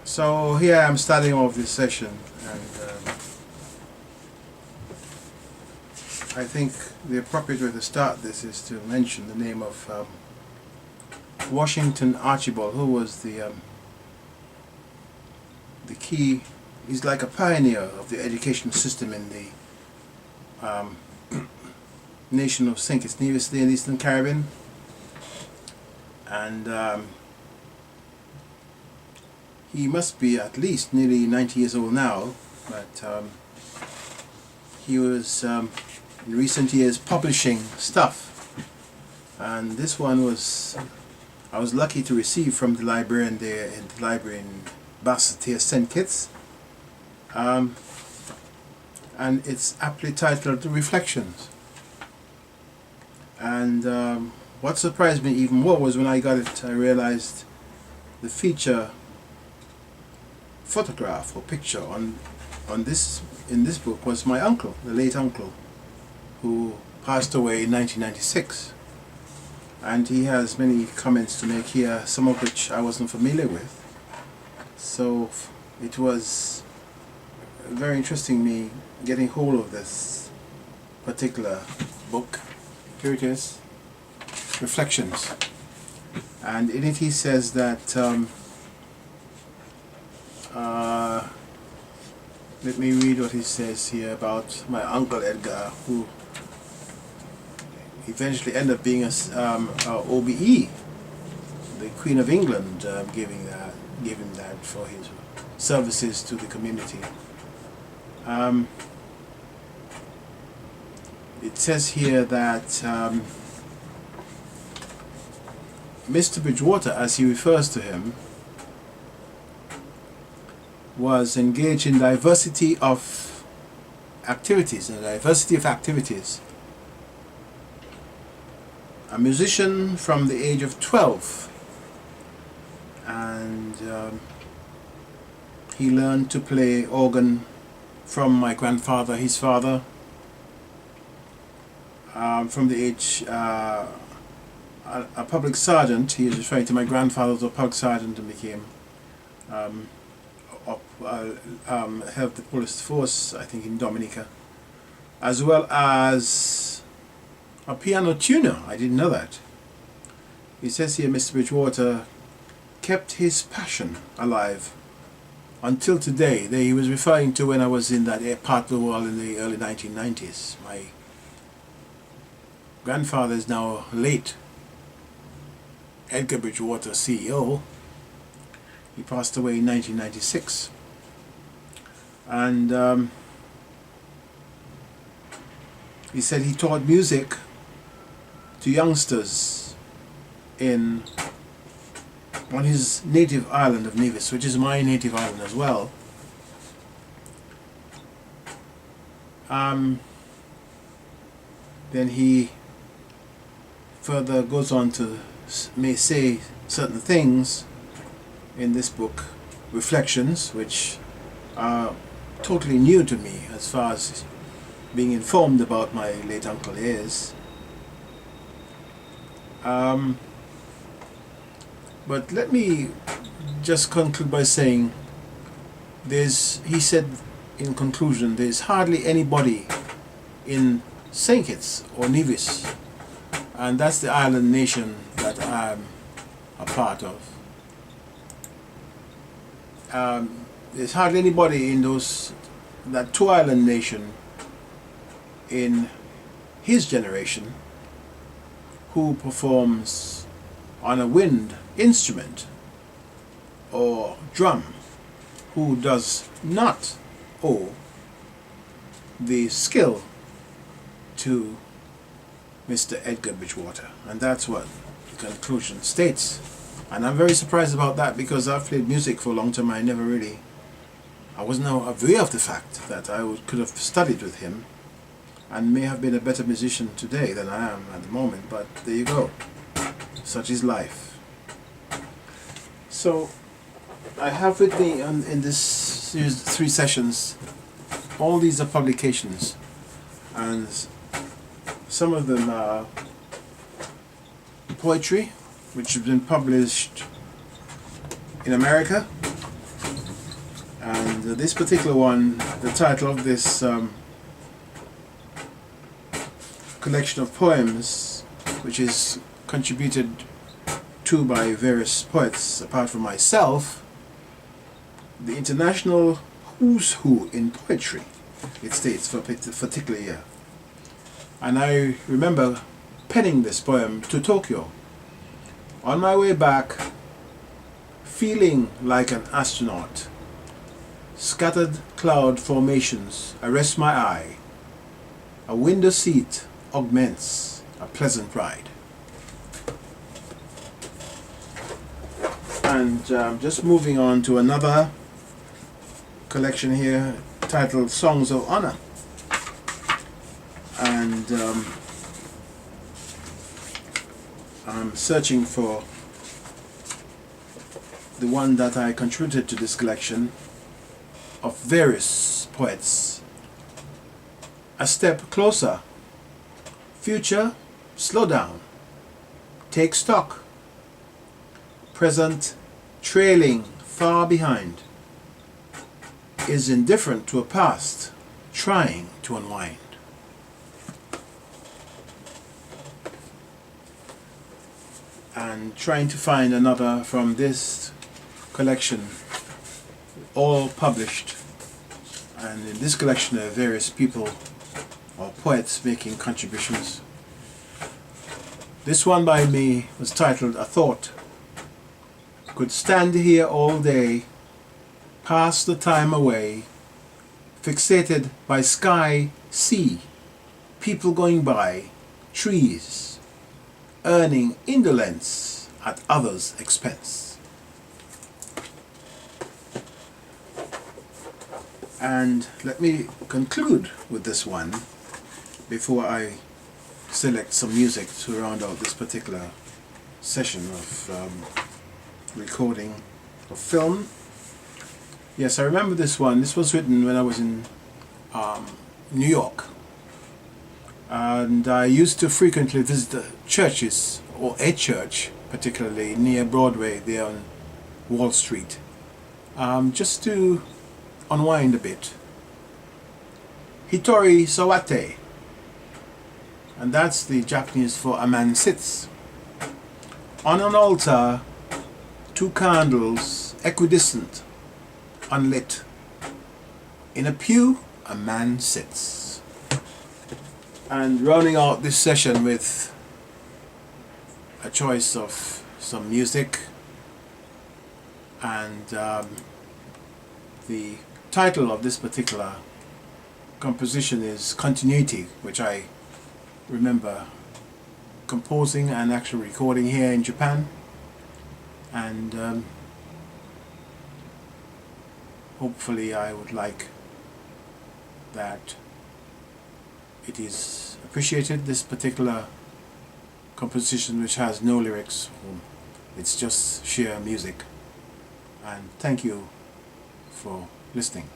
So here I'm starting off this session, and I think the appropriate way to start this is to mention the name of Washington Archibald, who was the key. He's like a pioneer of the education system in the nation of St. Kitts Nevis, the Eastern Caribbean, and he must be at least nearly 90 years old now, but he was in recent years publishing stuff, and this one I was lucky to receive from the librarian there in the library in Basseterre, St. Kitts, and it's aptly titled Reflections. And what surprised me even more was when I got it, I realized the feature photograph or picture in this book was my uncle, the late uncle, who passed away in 1996, and he has many comments to make here, some of which I wasn't familiar with. So it was very interesting me getting hold of this particular book. Here it is, Reflections, and in it he says that let me read what he says here about my uncle Edgar, who eventually ended up being a OBE, the Queen of England, giving him that for his services to the community. It says here that Mr. Bridgewater, as he refers to him, was engaged in diversity of activities, A musician from the age of 12, and he learned to play organ from my grandfather, his father, from the age a public sergeant. He is referring to my grandfather as a public sergeant and became helped the police force, I think, in Dominica, as well as a piano tuner. I didn't know that. He says here Mr. Bridgewater kept his passion alive until today. He was referring to when I was in that part of the world in the early 1990s. My grandfather is now late, Edgar Bridgewater, CEO. He passed away in 1996, and he said he taught music to youngsters on his native island of Nevis, which is my native island as well. Then he further goes on to may say certain things in this book, Reflections, which are totally new to me as far as being informed about my late uncle is. But let me just conclude by saying he said in conclusion, there's hardly anybody in St. Kitts or Nevis, and that's the island nation that I'm a part of. There's hardly anybody in that two-island nation in his generation who performs on a wind instrument or drum, who does not owe the skill to Mr. Edgar Bridgewater. And that's what the conclusion states. And I'm very surprised about that, because I've played music for a long time. I wasn't aware of the fact that I could have studied with him and may have been a better musician today than I am at the moment, but there you go. Such is life. So I have with me in this series, 3 sessions, all these are publications, and some of them are poetry, which has been published in America, And this particular one, the title of this collection of poems, which is contributed to by various poets apart from myself, the International Who's Who in Poetry, it states for a particular year. And I remember penning this poem to Tokyo. On my way back, feeling like an astronaut, scattered cloud formations arrest my eye. A window seat augments a pleasant ride. And just moving on to another collection here titled Songs of Honor. And I'm searching for the one that I contributed to this collection of various poets. A step closer. Future, slow down. Take stock. Present, trailing far behind. Is indifferent to a past, trying to unwind. And trying to find another from this collection, all published. And in this collection there are various people or poets making contributions. This one by me was titled A Thought. Could stand here all day, pass the time away, fixated by sky, sea, people going by, trees, earning indolence at others' expense. And let me conclude with this one before I select some music to round out this particular session of recording of film. Yes, I remember this one. This was written when I was in New York. And I used to frequently visit the churches, or a church, particularly near Broadway, there on Wall Street, just to unwind a bit. Hitori Sawate, and that's the Japanese for a man sits. On an altar, two candles, equidistant, unlit. In a pew, a man sits. And rounding out this session with a choice of some music, and the title of this particular composition is Continuity, which I remember composing and actually recording here in Japan. And hopefully I would like that it is appreciated, this particular composition, which has no lyrics, it's just sheer music. And thank you for listening.